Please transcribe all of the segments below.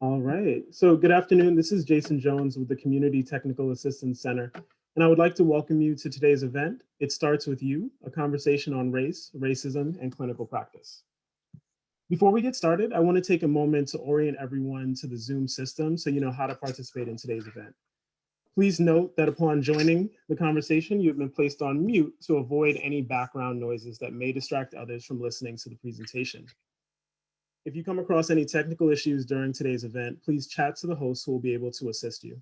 All right. So good afternoon. This is Jason Jones with the Community Technical Assistance Center, and I would like to welcome you to today's event. It starts with you, a conversation on race, racism, and clinical practice. Before we get started, I want to take a moment to orient everyone to the Zoom system so you know how to participate in today's event. Please note that upon joining the conversation, you have been placed on mute to avoid any background noises that may distract others from listening to the presentation. If you come across any technical issues during today's event, please chat to the host who will be able to assist you.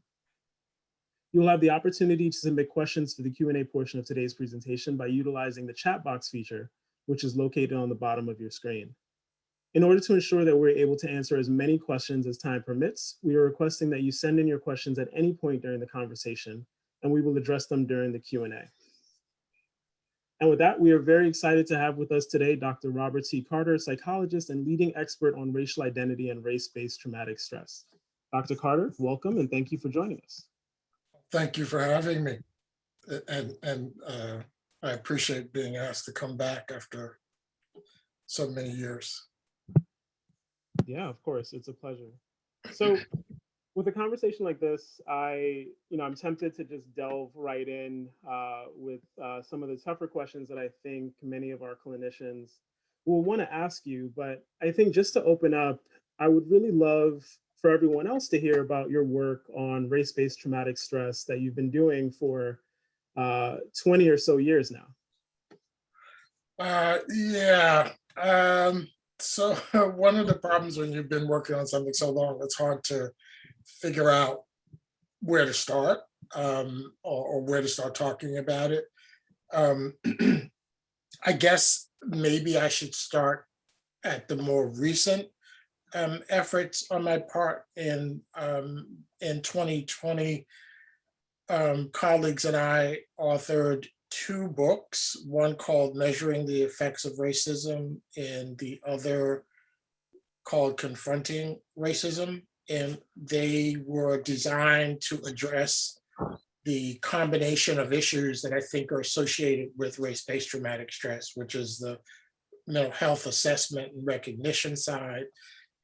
You'll have the opportunity to submit questions for the Q&A portion of today's presentation by utilizing the chat box feature, which is located on the bottom of your screen. In order to ensure that we're able to answer as many questions as time permits, we are requesting that you send in your questions at any point during the conversation, and we will address them during the Q&A. And with that, we are very excited to have with us today Dr. Robert C. Carter, psychologist and leading expert on racial identity and race-based traumatic stress. Dr. Carter, welcome and thank you for joining us. Thank you for having me. And I appreciate being asked to come back after so many years. Yeah, of course, it's a pleasure. So with a conversation like this, I'm tempted to just delve right in with some of the tougher questions that I think many of our clinicians will want to ask you. But I think just to open up, I would really love for everyone else to hear about your work on race-based traumatic stress that you've been doing for 20 or so years now. So one of the problems when you've been working on something so long, it's hard to figure out where to start or where to start talking about it. I guess maybe I should start at the more recent efforts on my part. In 2020, colleagues and I authored two books, one called Measuring the Effects of Racism and the other called Confronting Racism. And they were designed to address the combination of issues that I think are associated with race-based traumatic stress, which is the mental health assessment and recognition side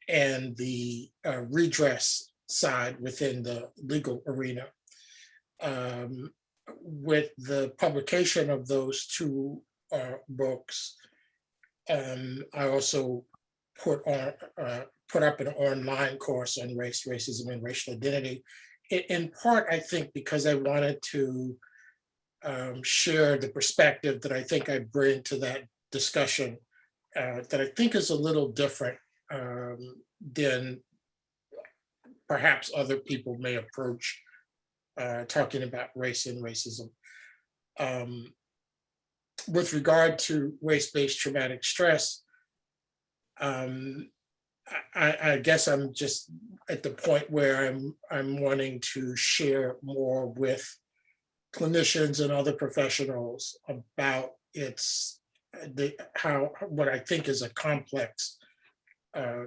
and the redress side within the legal arena. With the publication of those two books, I also put up an online course on race, racism, and racial identity. In part, I think because I wanted to share the perspective that I think I bring to that discussion that I think is a little different than perhaps other people may approach talking about race and racism. With regard to race-based traumatic stress, I guess I'm just at the point where I'm wanting to share more with clinicians and other professionals about what I think is a complex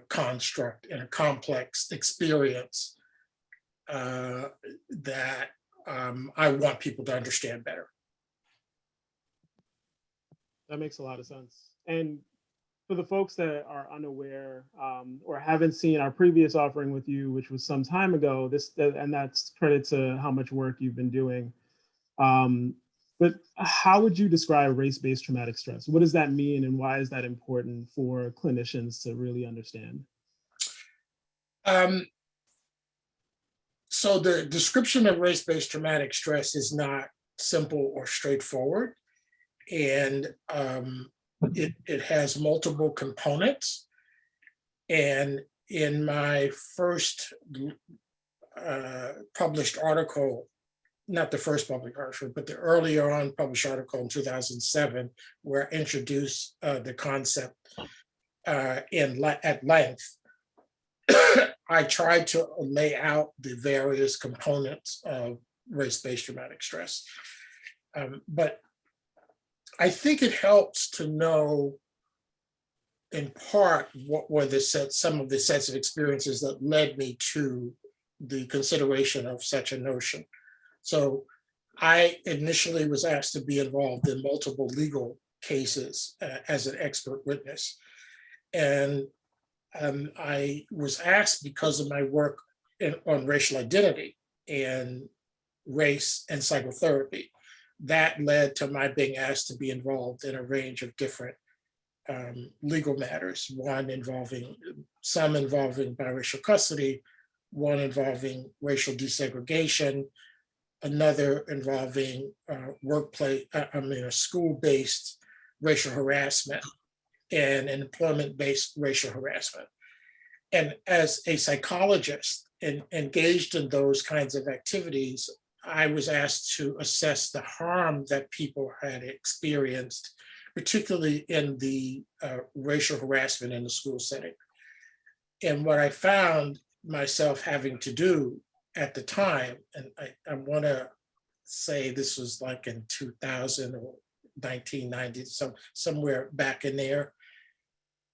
construct and a complex experience that I want people to understand better. That makes a lot of sense. And for the folks that are unaware or haven't seen our previous offering with you, which was some time ago, and that's credit to how much work you've been doing. But how would you describe race-based traumatic stress? What does that mean, and why is that important for clinicians to really understand? So the description of race-based traumatic stress is not simple or straightforward, and it has multiple components. And in my first published article, not the first published article, but the earlier on published article in 2007, where I introduced the concept at length, I tried to lay out the various components of race-based traumatic stress. But I think it helps to know, in part, what were some of the sets of experiences that led me to the consideration of such a notion. So I initially was asked to be involved in multiple legal cases as an expert witness. And I was asked, because of my work on racial identity and race and psychotherapy, that led to my being asked to be involved in a range of different legal matters, some involving biracial custody, one involving racial desegregation, another involving school-based racial harassment and employment-based racial harassment. And as a psychologist engaged in those kinds of activities, I was asked to assess the harm that people had experienced, particularly in the racial harassment in the school setting. And what I found myself having to do at the time, and I want to say this was like in 2000 or 1990, somewhere back in there,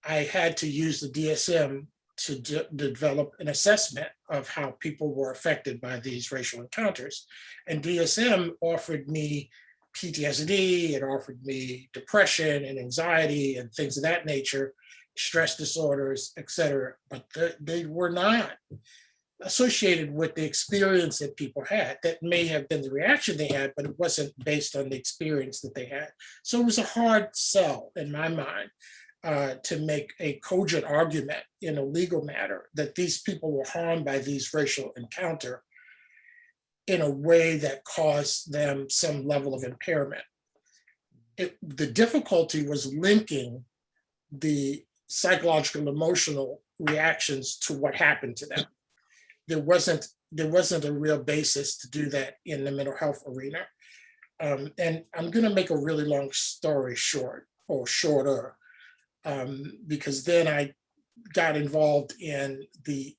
I had to use the DSM to develop an assessment of how people were affected by these racial encounters. And DSM offered me PTSD, it offered me depression and anxiety and things of that nature, stress disorders, et cetera, but they were not associated with the experience that people had. That may have been the reaction they had, but it wasn't based on the experience that they had. So it was a hard sell in my mind to make a cogent argument in a legal matter that these people were harmed by these racial encounter in a way that caused them some level of impairment. The difficulty was linking the psychological, emotional reactions to what happened to them. There wasn't a real basis to do that in the mental health arena. And I'm going to make a really long story short, or shorter, because then I got involved in the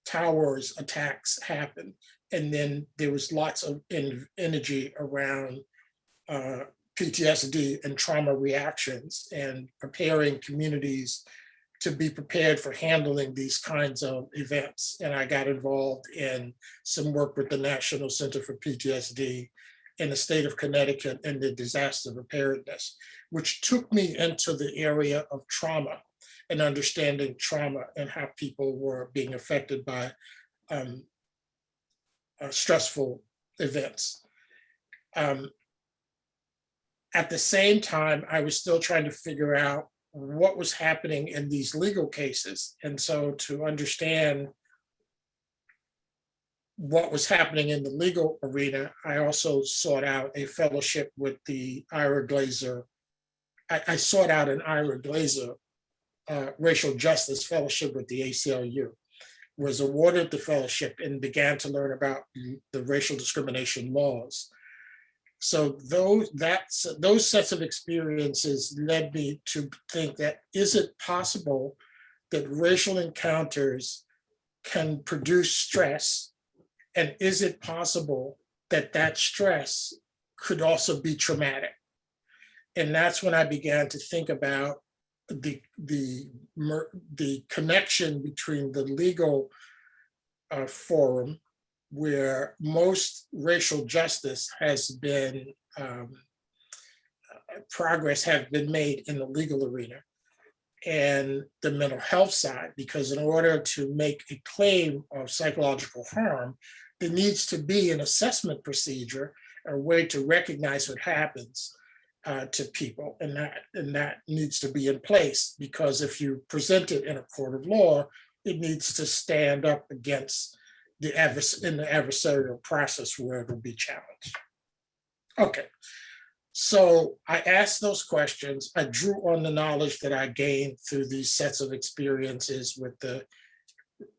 towers attacks happened. And then there was lots of energy around PTSD and trauma reactions and preparing communities to be prepared for handling these kinds of events. And I got involved in some work with the National Center for PTSD in the state of Connecticut and the disaster preparedness, which took me into the area of trauma and understanding trauma and how people were being affected by stressful events. At the same time, I was still trying to figure out what was happening in these legal cases. And so to understand what was happening in the legal arena, I also sought out a fellowship with the Ira Glazer. I sought out an Ira Glazer racial justice fellowship with the ACLU, was awarded the fellowship and began to learn about the racial discrimination laws. So those sets of experiences led me to think that, is it possible that racial encounters can produce stress? And is it possible that that stress could also be traumatic? And that's when I began to think about the connection between the legal forum, where most racial justice has been, progress have been made in the legal arena, and the mental health side, because in order to make a claim of psychological harm, there needs to be an assessment procedure, a way to recognize what happens to people, and that needs to be in place, because if you present it in a court of law, it needs to stand up against in the adversarial process where it will be challenged. Okay, so I asked those questions. I drew on the knowledge that I gained through these sets of experiences with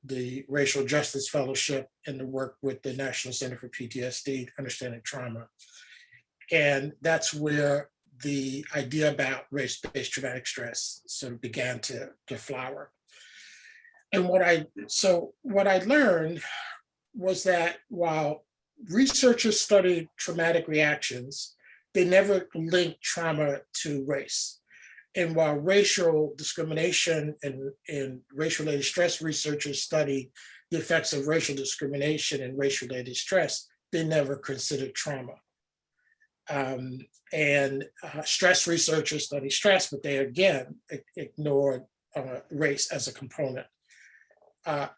the Racial Justice Fellowship and the work with the National Center for PTSD, Understanding Trauma. And that's where the idea about race-based traumatic stress sort of began to flower. And what I learned was that while researchers studied traumatic reactions, they never linked trauma to race. And while racial discrimination and race-related stress researchers studied the effects of racial discrimination and race-related stress, they never considered trauma. And stress researchers study stress, but they again ignored race as a component.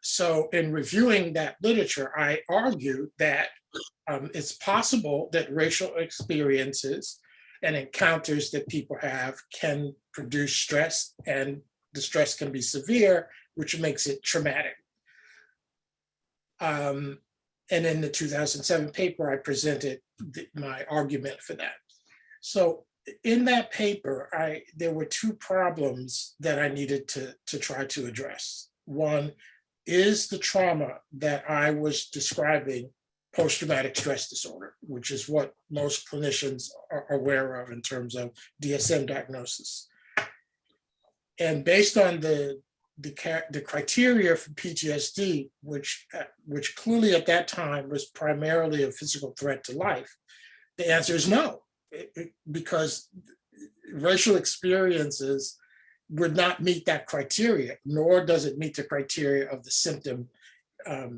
So in reviewing that literature, I argued that it's possible that racial experiences and encounters that people have can produce stress, and the stress can be severe, which makes it traumatic. And in the 2007 paper, I presented my argument for that. So in that paper, there were two problems that I needed to try to address. One is the trauma that I was describing post-traumatic stress disorder, which is what most clinicians are aware of in terms of DSM diagnosis. And based on the criteria for PTSD, which clearly at that time was primarily a physical threat to life, the answer is no, because racial experiences would not meet that criteria, nor does it meet the criteria of the symptom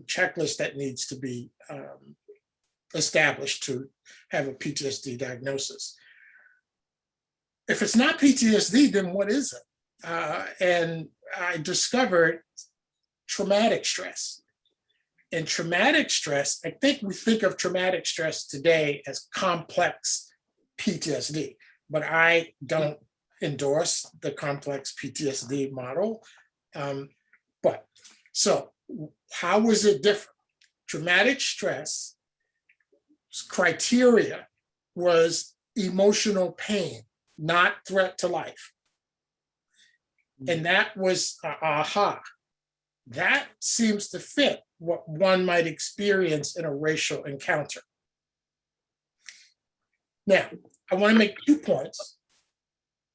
checklist that needs to be established to have a PTSD diagnosis. If it's not PTSD, then what is it? And I discovered traumatic stress. And traumatic stress, I think we think of traumatic stress today as complex PTSD, but I don't endorse the complex PTSD model. But so how was it different? Traumatic stress criteria was emotional pain, not threat to life. And that was aha. That seems to fit what one might experience in a racial encounter. Now, I want to make 2 points.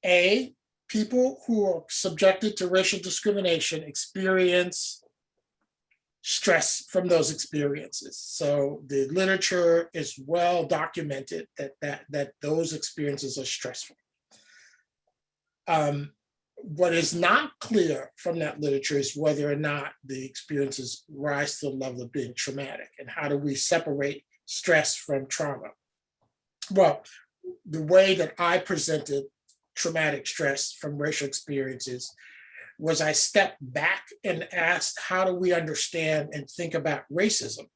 A, people who are subjected to racial discrimination experience stress from those experiences. So the literature is well documented that those experiences are stressful. What is not clear from that literature is whether or not the experiences rise to the level of being traumatic, and how do we separate stress from trauma? Well, the way that I presented traumatic stress from racial experiences was I stepped back and asked, how do we understand and think about racism?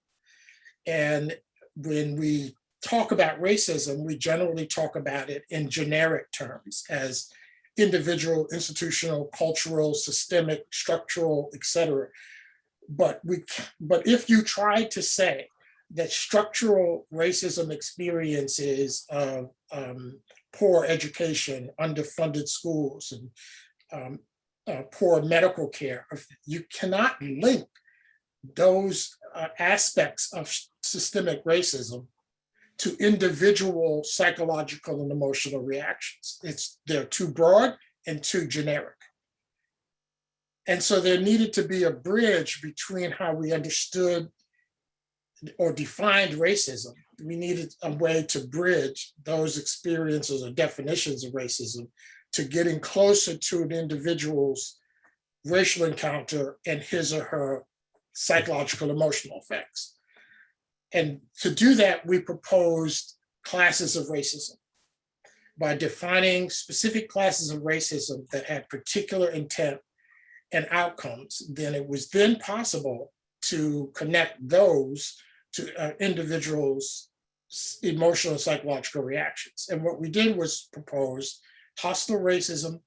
And when we talk about racism, we generally talk about it in generic terms as individual, institutional, cultural, systemic, structural, et cetera. But if you try to say that structural racism experiences of poor education, underfunded schools, and poor medical care, you cannot link those aspects of systemic racism to individual psychological and emotional reactions. They're too broad and too generic. And so there needed to be a bridge between how we understood or defined racism. We needed a way to bridge those experiences or definitions of racism to getting closer to an individual's racial encounter and his or her psychological emotional effects. And to do that, we proposed classes of racism by defining specific classes of racism that had particular intent and outcomes. Then it was then possible to connect those to individuals' emotional and psychological reactions. And what we did was propose hostile racism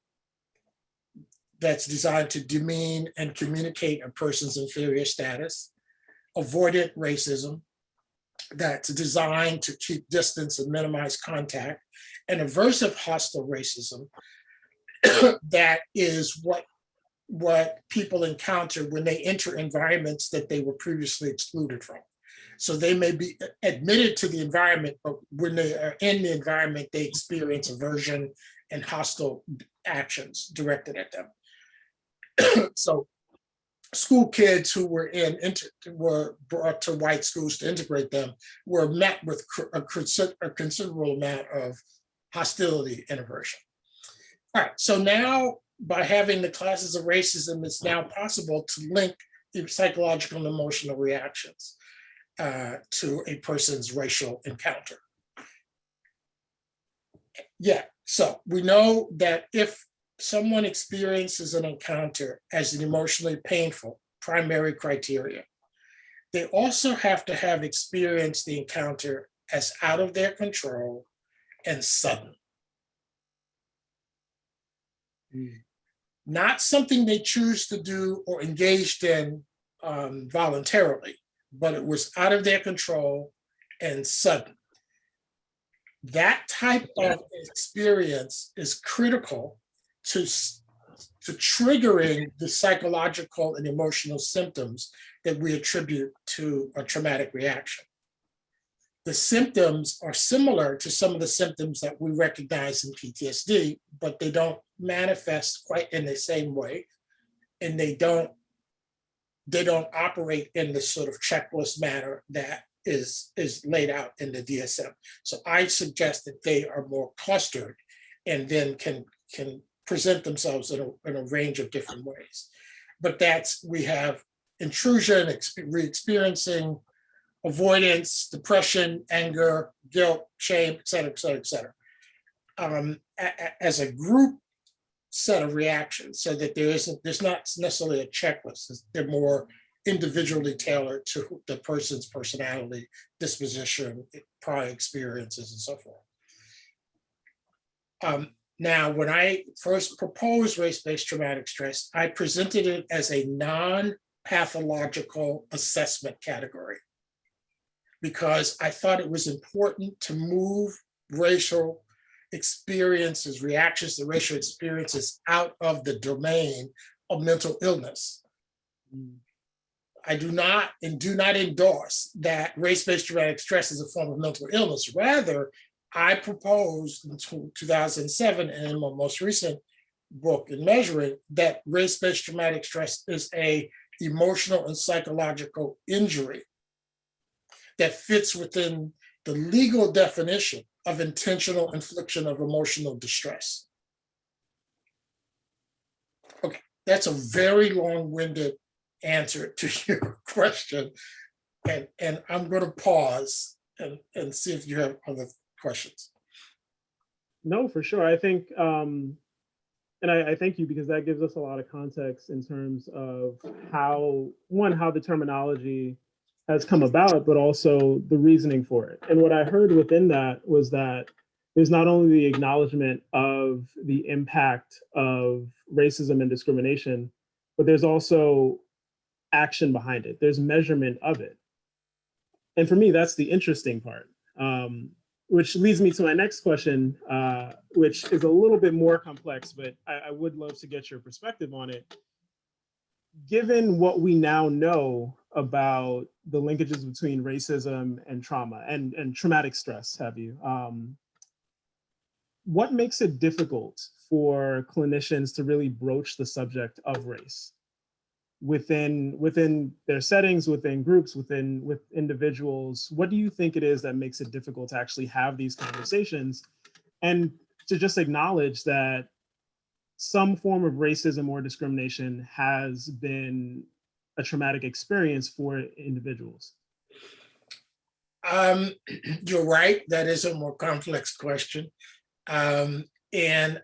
that's designed to demean and communicate a person's inferior status, avoidant racism that's designed to keep distance and minimize contact, and aversive hostile racism that is what people encounter when they enter environments that they were previously excluded from. So they may be admitted to the environment, but when they are in the environment, they experience aversion and hostile actions directed at them. So school kids who were brought to white schools to integrate them were met with a considerable amount of hostility and aversion. All right, so now by having the classes of racism, it's now possible to link psychological and emotional reactions to a person's racial encounter. Yeah, so we know that if someone experiences an encounter as an emotionally painful, primary criteria, they also have to have experienced the encounter as out of their control and sudden. Not something they choose to do or engaged in voluntarily, but it was out of their control and sudden. That type of experience is critical to triggering the psychological and emotional symptoms that we attribute to a traumatic reaction. The symptoms are similar to some of the symptoms that we recognize in PTSD, but they don't manifest quite in the same way, and they don't operate in the sort of checklist manner that is laid out in the DSM. So I suggest that they are more clustered and then can present themselves in a range of different ways. But we have intrusion, re-experiencing, avoidance, depression, anger, guilt, shame, et cetera, et cetera, et cetera. As a group set of reactions, so that there's not necessarily a checklist. They're more individually tailored to the person's personality, disposition, prior experiences, and so forth. Now, when I first proposed race-based traumatic stress, I presented it as a non-pathological assessment category, because I thought it was important to move racial experiences, reactions to racial experiences out of the domain of mental illness. I do not endorse that race-based traumatic stress is a form of mental illness. Rather, I proposed in 2007 and in my most recent book in Measuring that race-based traumatic stress is a emotional and psychological injury that fits within the legal definition of intentional infliction of emotional distress. Okay, that's a very long-winded answer to your question. And I'm going to pause and see if you have other questions. No, for sure. I think, and I thank you, because that gives us a lot of context in terms of how the terminology has come about, but also the reasoning for it. And what I heard within that was that there's not only the acknowledgement of the impact of racism and discrimination, but there's also action behind it. There's measurement of it. And for me, that's the interesting part, which leads me to my next question, which is a little bit more complex, but I would love to get your perspective on it. Given what we now know about the linkages between racism and trauma and traumatic stress, what makes it difficult for clinicians to really broach the subject of race within their settings, within groups, with individuals? What do you think it is that makes it difficult to actually have these conversations and to just acknowledge that some form of racism or discrimination has been a traumatic experience for individuals? You're right. That is a more complex question. And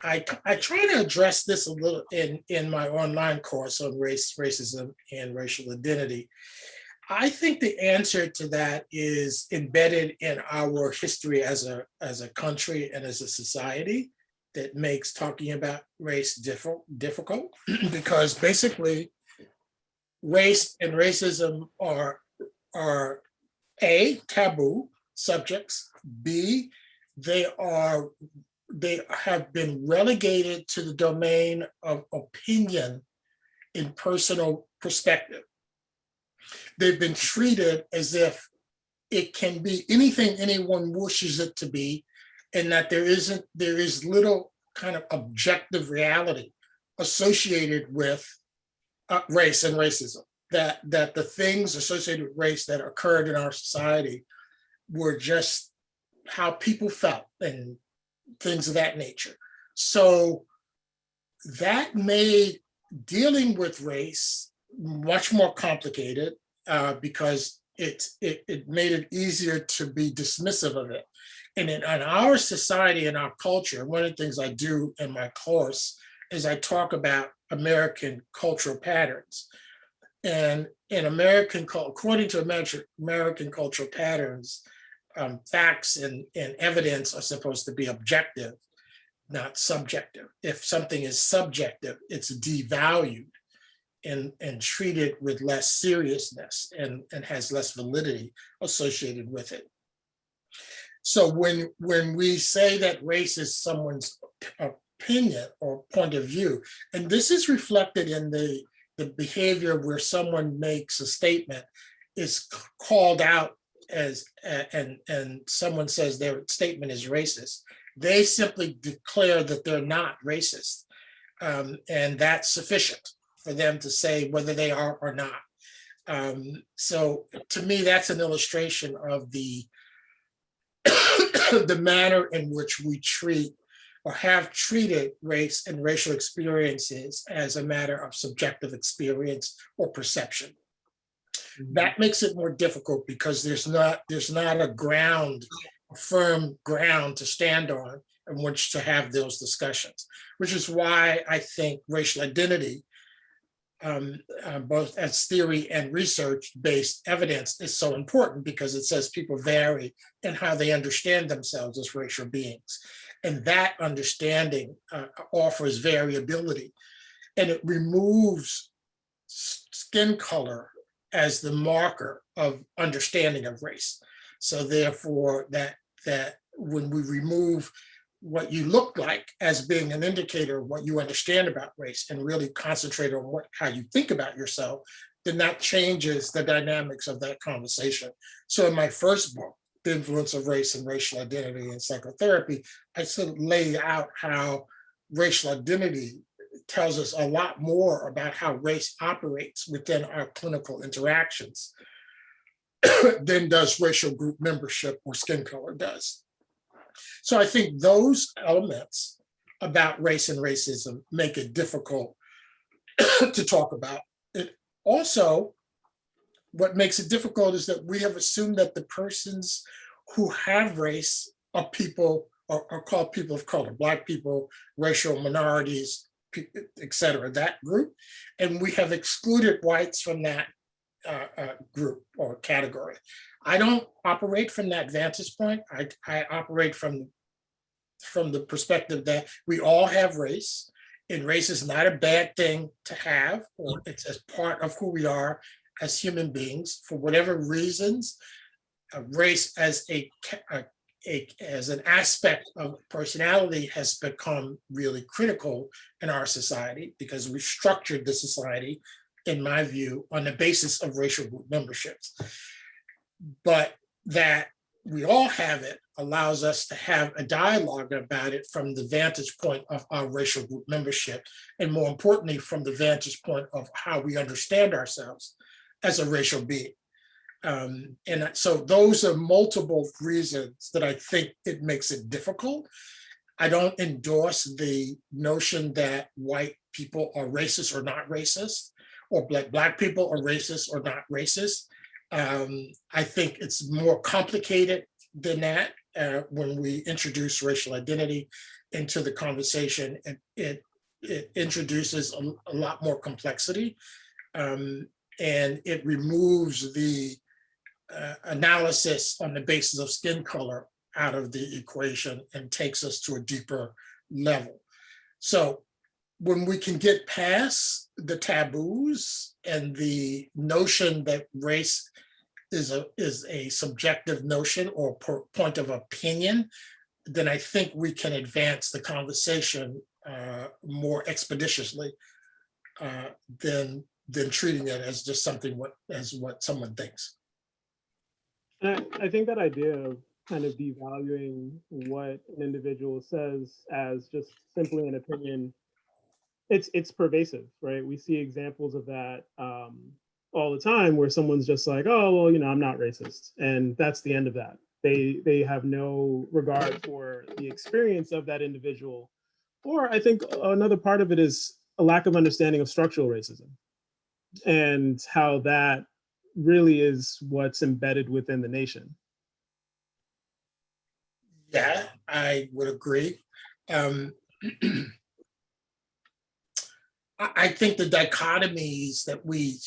I try to address this a little in my online course on race, racism, and racial identity. I think the answer to that is embedded in our history as a country and as a society that makes talking about race difficult because basically race and racism are A, taboo subjects, B, they have been relegated to the domain of opinion in personal perspective. They've been treated as if it can be anything anyone wishes it to be, and that there is little kind of objective reality associated with race and racism. That the things associated with race that occurred in our society were just how people felt and things of that nature. So that made dealing with race much more complicated because it made it easier to be dismissive of it. And in our society and our culture, one of the things I do in my course is I talk about American cultural patterns. And in according to American cultural patterns, facts and evidence are supposed to be objective, not subjective. If something is subjective, it's devalued and treated with less seriousness and has less validity associated with it. So when we say that race is someone's opinion or point of view, and this is reflected in the behavior where someone makes a statement, is called out as, and someone says their statement is racist, they simply declare that they're not racist. And that's sufficient for them to say whether they are or not. So to me, that's an illustration of the the manner in which we treat or have treated race and racial experiences as a matter of subjective experience or perception. That makes it more difficult because there's not a firm ground to stand on in which to have those discussions, which is why I think racial identity, both as theory and research-based evidence, is so important, because it says people vary in how they understand themselves as racial beings. And that understanding offers variability, and it removes skin color as the marker of understanding of race. So therefore, that when we remove what you look like as being an indicator of what you understand about race and really concentrate on how you think about yourself, then that changes the dynamics of that conversation. So in my first book, The Influence of Race and Racial Identity in Psychotherapy, I sort of lay out how racial identity tells us a lot more about how race operates within our clinical interactions than does racial group membership or skin color does. So I think those elements about race and racism make it difficult to talk about. It also, what makes it difficult is that we have assumed that the persons who have race are people, are called people of color, Black people, racial minorities, et cetera, that group. And we have excluded whites from that group or category. I don't operate from that vantage point. I operate from the perspective that we all have race, and race is not a bad thing to have, or it's as part of who we are as human beings. For whatever reasons, race as an aspect of personality has become really critical in our society, because we structured the society, in my view, on the basis of racial group memberships. But that we all have it allows us to have a dialogue about it from the vantage point of our racial group membership, and more importantly, from the vantage point of how we understand ourselves as a racial being. And so those are multiple reasons that I think it makes it difficult. I don't endorse the notion that white people are racist or not racist, or Black people are racist or not racist. I think it's more complicated than that. When we introduce racial identity into the conversation, it introduces a lot more complexity, and it removes the analysis on the basis of skin color out of the equation and takes us to a deeper level. So when we can get past the taboos and the notion that race is a subjective notion or point of opinion, then I think we can advance the conversation more expeditiously than treating it as just something as what someone thinks. And I think that idea of kind of devaluing what an individual says as just simply an opinion, it's pervasive, right? We see examples of that all the time, where someone's just like, oh, well, I'm not racist, and that's the end of that. They have no regard for the experience of that individual. Or I think another part of it is a lack of understanding of structural racism and how that really is what's embedded within the nation. Yeah, I would agree. Um, I think the dichotomies that we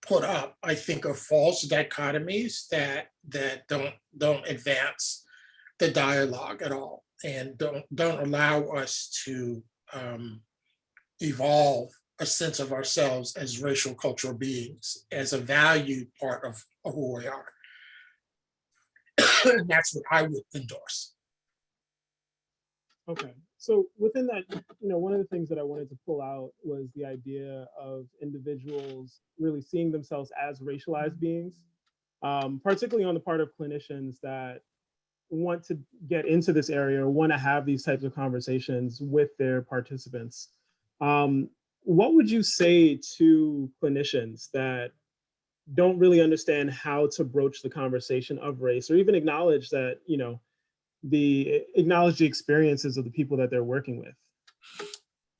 put up, I think, are false dichotomies that don't advance the dialogue at all, and don't allow us to evolve a sense of ourselves as racial cultural beings, as a valued part of who we are. And that's what I would endorse. Okay. So within that, one of the things that I wanted to pull out was the idea of individuals really seeing themselves as racialized beings, particularly on the part of clinicians that want to get into this area or want to have these types of conversations with their participants. What would you say to clinicians that don't really understand how to broach the conversation of race, or even acknowledge that, acknowledge the experiences of the people that they're working with?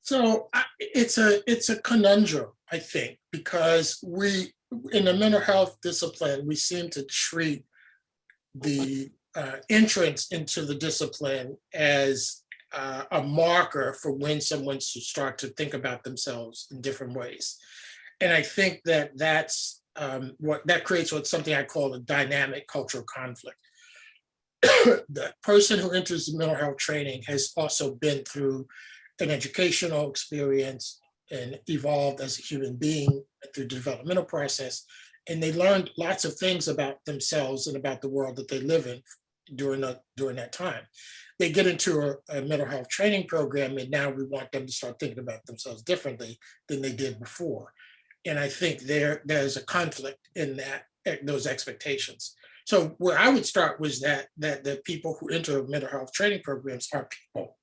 So it's a conundrum, I think, because we, in the mental health discipline, we seem to treat the entrance into the discipline as a marker for when someone should start to think about themselves in different ways. And I think that that's what that creates something I call a dynamic cultural conflict. The person who enters the mental health training has also been through an educational experience and evolved as a human being through the developmental process. And they learned lots of things about themselves and about the world that they live in during that time. They get into a mental health training program, and now we want them to start thinking about themselves differently than they did before. And I think there's a conflict in those expectations. So where I would start was that the people who enter mental health training programs are people,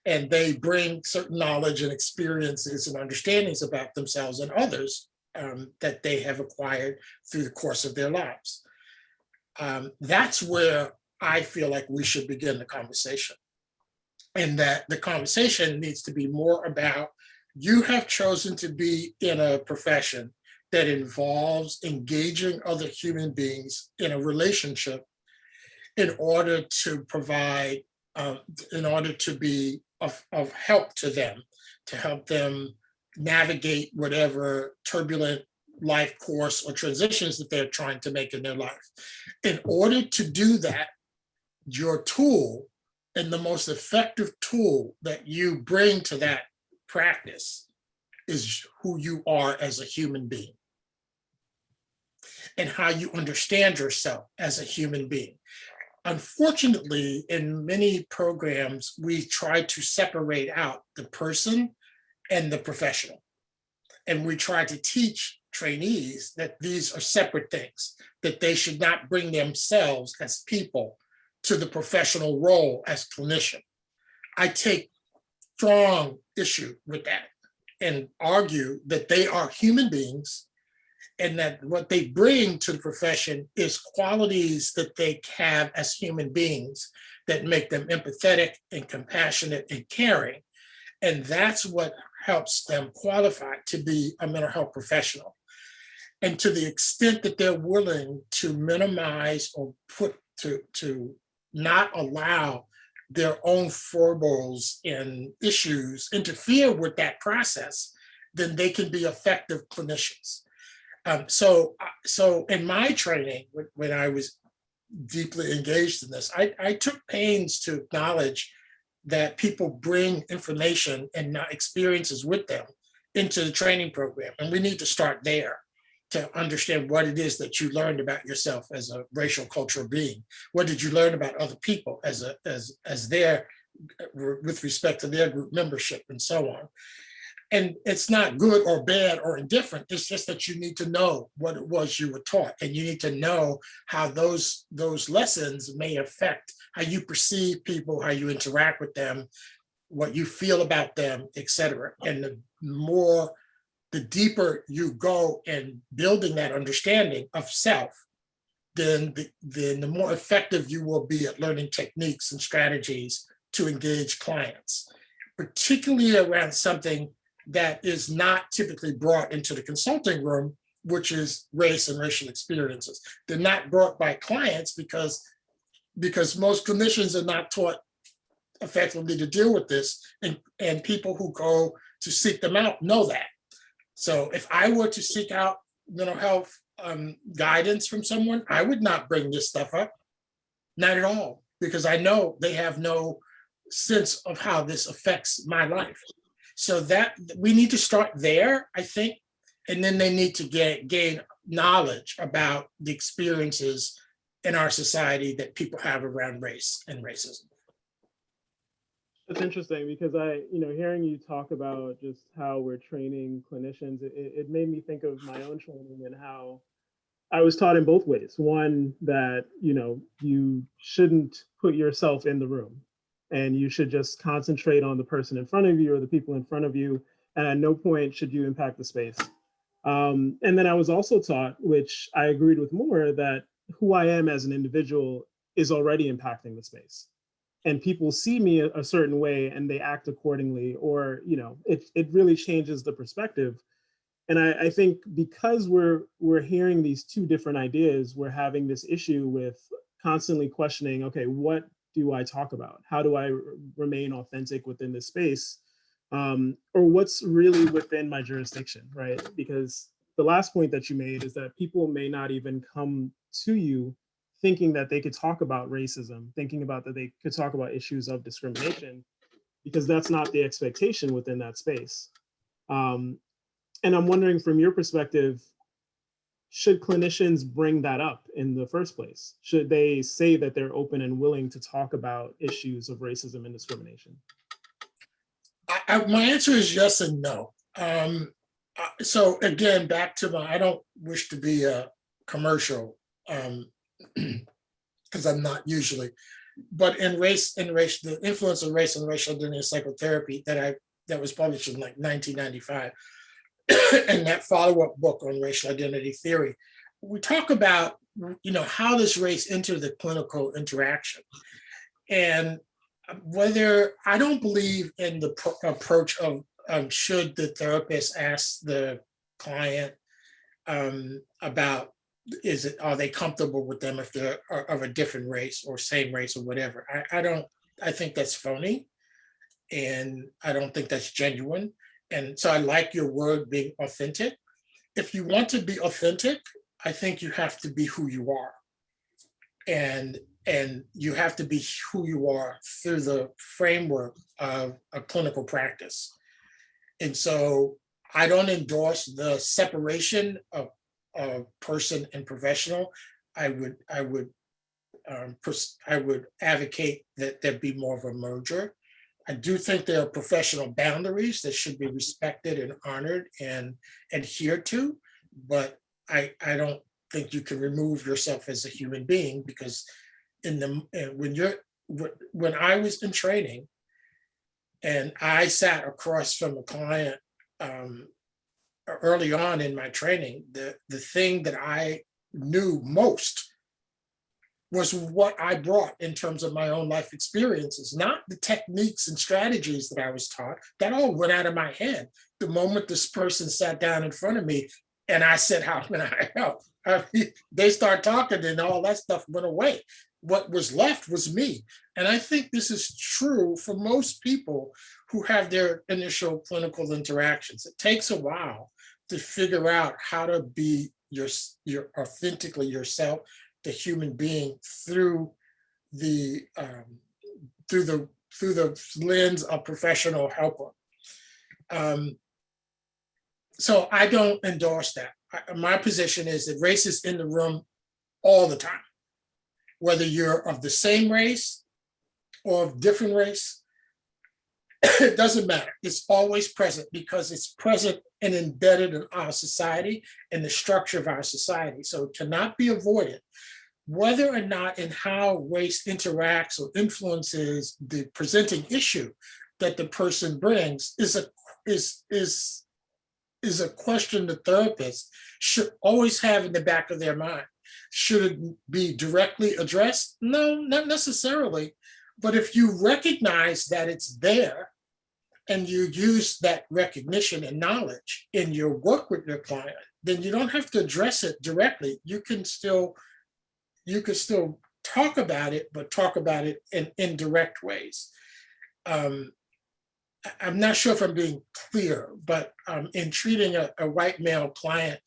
and they bring certain knowledge and experiences and understandings about themselves and others that they have acquired through the course of their lives. That's where I feel like we should begin the conversation, and that the conversation needs to be more about, you have chosen to be in a profession that involves engaging other human beings in a relationship in order to provide, in order to be of help to them, to help them navigate whatever turbulent life course or transitions that they're trying to make in their life. In order to do that, your tool, and the most effective tool that you bring to that practice, is who you are as a human being and how you understand yourself as a human being. Unfortunately, in many programs, we try to separate out the person and the professional. And we try to teach trainees that these are separate things, that they should not bring themselves as people to the professional role as clinician. I take strong issue with that and argue that they are human beings, and that what they bring to the profession is qualities that they have as human beings that make them empathetic and compassionate and caring. And that's what helps them qualify to be a mental health professional. And to the extent that they're willing to minimize or to not allow their own foibles and issues interfere with that process, then they can be effective clinicians. So in my training, when I was deeply engaged in this, I took pains to acknowledge that people bring information and experiences with them into the training program. And we need to start there to understand what it is that you learned about yourself as a racial cultural being. What did you learn about other people as their, with respect to their group membership and so on. And it's not good or bad or indifferent. It's just that you need to know what it was you were taught, and you need to know how those lessons may affect how you perceive people, how you interact with them, what you feel about them, et cetera. And the deeper you go in building that understanding of self, then the more effective you will be at learning techniques and strategies to engage clients, particularly around something that is not typically brought into the consulting room, which is race and racial experiences. They're not brought by clients because because most clinicians are not taught effectively to deal with this, and people who go to seek them out know that. So if I were to seek out mental health guidance from someone, I would not bring this stuff up, not at all, because I know they have no sense of how this affects my life. So that we need to start there, I think, and then they need to gain knowledge about the experiences in our society that people have around race and racism. That's interesting because hearing you talk about just how we're training clinicians, it made me think of my own training and how I was taught in both ways. One, that, you shouldn't put yourself in the room and you should just concentrate on the person in front of you or the people in front of you. And at no point should you impact the space. And then I was also taught, which I agreed with more, that who I am as an individual is already impacting the space. And people see me a certain way and they act accordingly, or, it really changes the perspective. And I think because we're hearing these two different ideas, we're having this issue with constantly questioning, okay, what do I talk about? How do I remain authentic within this space? Or what's really within my jurisdiction, right? Because the last point that you made is that people may not even come to you thinking that they could talk about racism, thinking about that they could talk about issues of discrimination, because that's not the expectation within that space. And I'm wondering, from your perspective, should clinicians bring that up in the first place? Should they say that they're open and willing to talk about issues of racism and discrimination? My answer is yes and no. So again, back to I don't wish to be a commercial, because I'm not usually, but in the influence of race and racial identity and psychotherapy that was published in like 1995, and that follow-up book on racial identity theory, we talk about, how does race enter the clinical interaction? And whether, I don't believe in the approach of should the therapist ask the client about, are they comfortable with them if they're of a different race or same race or whatever. I think that's phony, and I don't think that's genuine. And so I like your word being authentic. If you want to be authentic, I think you have to be who you are. And you have to be who you are through the framework of a clinical practice. And so I don't endorse the separation of person and professional. I would advocate that there be more of a merger. I do think there are professional boundaries that should be respected and honored and adhered to, but I don't think you can remove yourself as a human being, because when I was in training and I sat across from a client early on in my training, the thing that I knew most was what I brought in terms of my own life experiences, not the techniques and strategies that I was taught. That all went out of my head the moment this person sat down in front of me and I said, how can I help? They start talking and all that stuff went away. What was left was me. And I think this is true for most people who have their initial clinical interactions. It takes a while to figure out how to be your authentically yourself, the human being, through the lens of professional helper. So I don't endorse that. My position is that race is in the room all the time, whether you're of the same race or of different race. It doesn't matter. It's always present because it's present and embedded in our society and the structure of our society. So it cannot be avoided. Whether or not and how race interacts or influences the presenting issue that the person brings is a question the therapist should always have in the back of their mind. Should it be directly addressed? No, not necessarily. But if you recognize that it's there and you use that recognition and knowledge in your work with your client, then you don't have to address it directly. You could still talk about it, but talk about it in indirect ways. I'm not sure if I'm being clear, but in treating a white male client,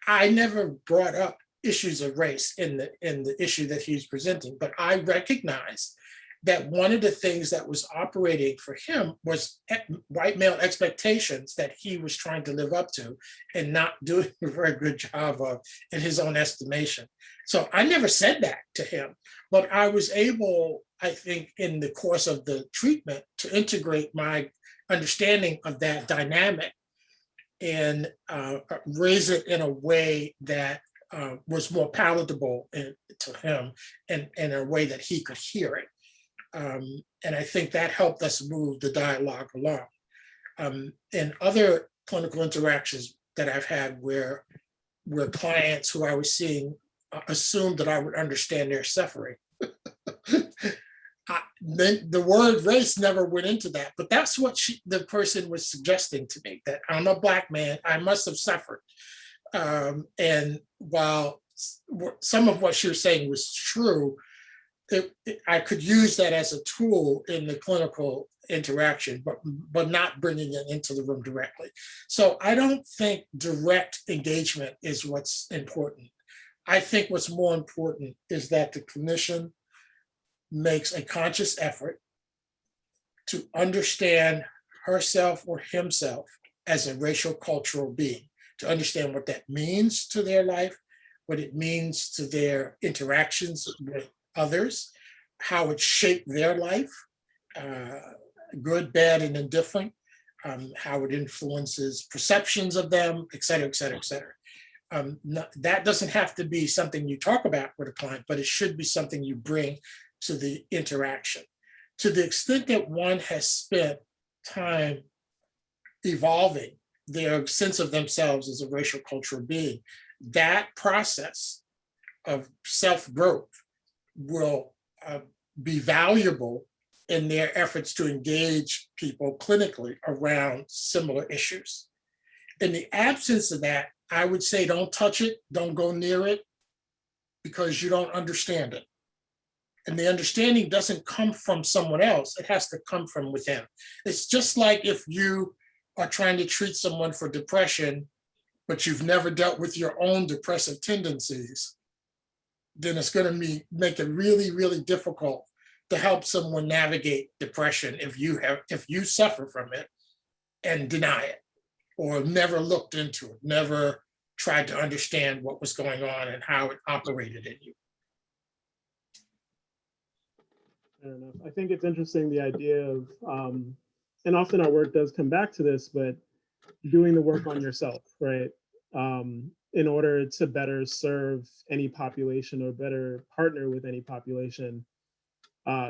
I never brought up issues of race in the issue that he's presenting, but I recognized that one of the things that was operating for him was white male expectations that he was trying to live up to and not doing a very good job of in his own estimation. So I never said that to him, but I was able, I think, in the course of the treatment to integrate my understanding of that dynamic and raise it in a way that was more palatable to him and in a way that he could hear it. And I think that helped us move the dialogue along. In other clinical interactions that I've had where clients who I was seeing assumed that I would understand their suffering. The word race never went into that, but that's what the person was suggesting to me, that I'm a Black man, I must have suffered. And while some of what she was saying was true, I could use that as a tool in the clinical interaction, but not bringing it into the room directly. So I don't think direct engagement is what's important. I think what's more important is that the clinician makes a conscious effort to understand herself or himself as a racial cultural being, to understand what that means to their life, what it means to their interactions with others, how it shaped their life, good, bad, and indifferent, how it influences perceptions of them, et cetera, et cetera, et cetera. That doesn't have to be something you talk about with a client, but it should be something you bring to the interaction. To the extent that one has spent time evolving their sense of themselves as a racial cultural being, that process of self-growth will be valuable in their efforts to engage people clinically around similar issues. In the absence of that, I would say don't touch it, don't go near it, because you don't understand it. And the understanding doesn't come from someone else, it has to come from within. It's just like if you are trying to treat someone for depression, but you've never dealt with your own depressive tendencies, then it's going to make it really, really difficult to help someone navigate depression if you suffer from it and deny it, or never looked into it, never tried to understand what was going on and how it operated in you. Fair enough. I think it's interesting, the idea of, and often our work does come back to this, but doing the work on yourself, right? In order to better serve any population or better partner with any population,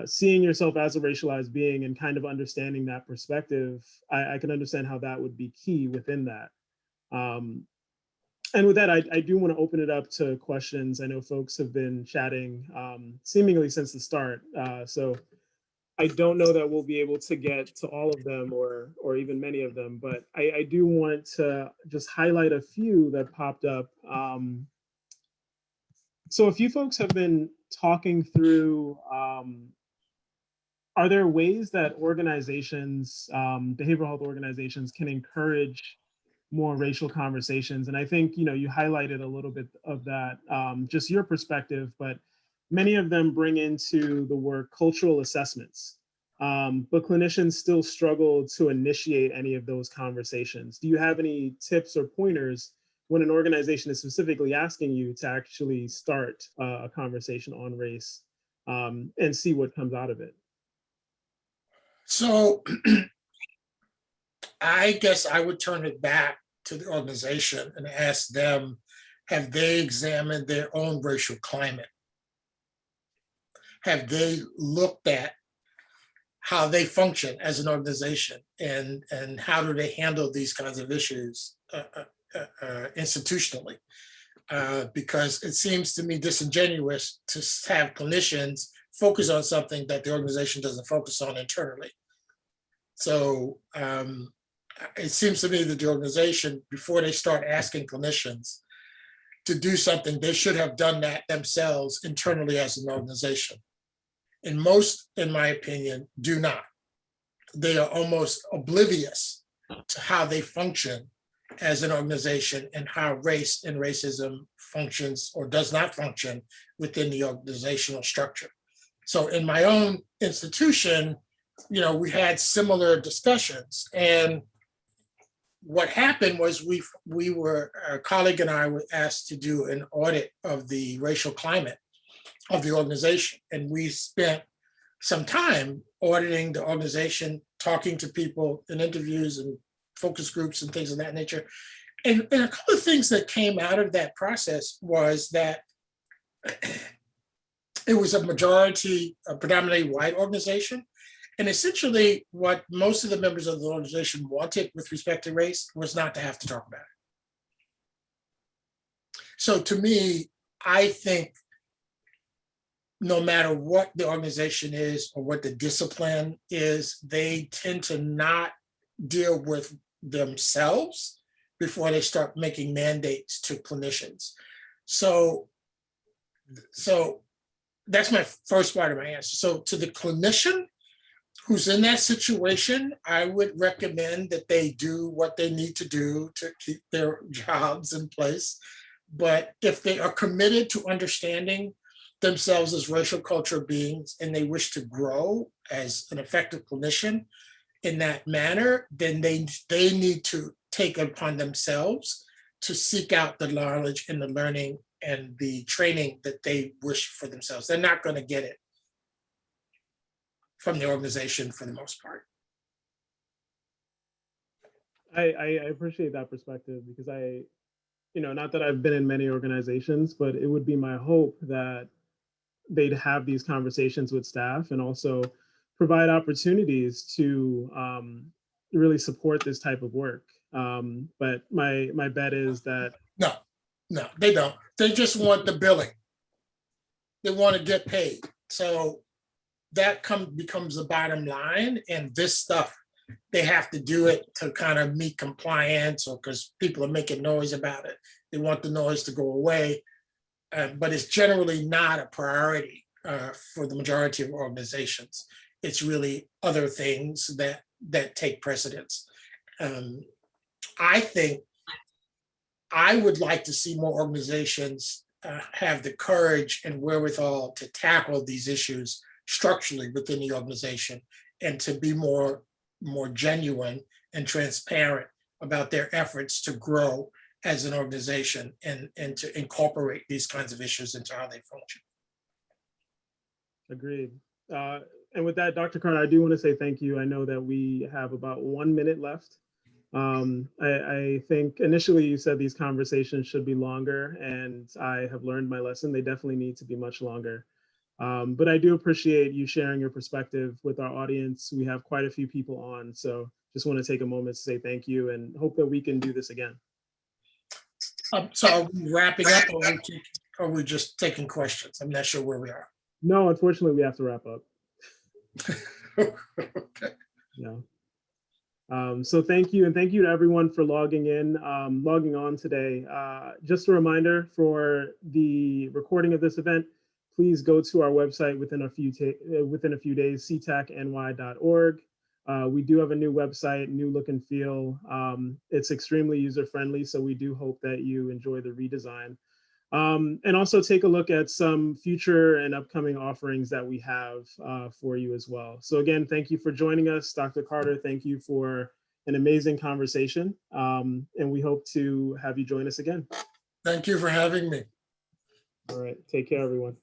seeing yourself as a racialized being and kind of understanding that perspective, I can understand how that would be key within that. And with that, I do want to open it up to questions. I know folks have been chatting seemingly since the start. So I don't know that we'll be able to get to all of them or even many of them, but I do want to just highlight a few that popped up. So a few folks have been talking through, are there ways that organizations, behavioral health organizations, can encourage more racial conversations? And I think, you highlighted a little bit of that, just your perspective, but many of them bring into the work cultural assessments, but clinicians still struggle to initiate any of those conversations. Do you have any tips or pointers when an organization is specifically asking you to actually start a conversation on race and see what comes out of it? So I guess I would turn it back to the organization and ask them, have they examined their own racial climate? Have they looked at how they function as an organization and how do they handle these kinds of issues institutionally? Because it seems to me disingenuous to have clinicians focus on something that the organization doesn't focus on internally. So it seems to me that the organization, before they start asking clinicians, to do something, they should have done that themselves internally as an organization. And most, in my opinion, do not. They are almost oblivious to how they function as an organization and how race and racism functions or does not function within the organizational structure. So in my own institution, we had similar discussions, and what happened was our colleague and I were asked to do an audit of the racial climate of the organization. And we spent some time auditing the organization, talking to people in interviews and focus groups and things of that nature. And a couple of things that came out of that process was that it was a predominantly white organization. And essentially what most of the members of the organization wanted with respect to race was not to have to talk about it. So to me, I think no matter what the organization is or what the discipline is, they tend to not deal with themselves before they start making mandates to clinicians. So that's my first part of my answer. So to the clinician who's in that situation, I would recommend that they do what they need to do to keep their jobs in place. But if they are committed to understanding themselves as racial cultural beings and they wish to grow as an effective clinician in that manner, then they need to take it upon themselves to seek out the knowledge and the learning and the training that they wish for themselves. They're not going to get it from the organization for the most part. I appreciate that perspective because not that I've been in many organizations, but it would be my hope that they'd have these conversations with staff and also provide opportunities to really support this type of work. But my bet is that no, they don't. They just want the billing. They want to get paid. So that becomes the bottom line. And this stuff, they have to do it to kind of meet compliance or because people are making noise about it. They want the noise to go away. But it's generally not a priority for the majority of organizations. It's really other things that take precedence. I think I would like to see more organizations have the courage and wherewithal to tackle these issues structurally within the organization and to be more genuine and transparent about their efforts to grow as an organization and to incorporate these kinds of issues into how they function. Agreed. And with that, Dr. Carter, I do want to say thank you. I know that we have about 1 minute left. I think initially you said these conversations should be longer, and I have learned my lesson. They definitely need to be much longer. But I do appreciate you sharing your perspective with our audience. We have quite a few people on, so just want to take a moment to say thank you and hope that we can do this again. So are we wrapping up or are we just taking questions? I'm not sure where we are. No, unfortunately, we have to wrap up. Okay. Yeah. So thank you, and thank you to everyone for logging on today. Just a reminder for the recording of this event, please go to our website within a few days, ctacny.org. We do have a new website, new look and feel. It's extremely user-friendly, so we do hope that you enjoy the redesign. And also take a look at some future and upcoming offerings that we have for you as well. So again, thank you for joining us. Dr. Carter, thank you for an amazing conversation. And we hope to have you join us again. Thank you for having me. All right, take care, everyone.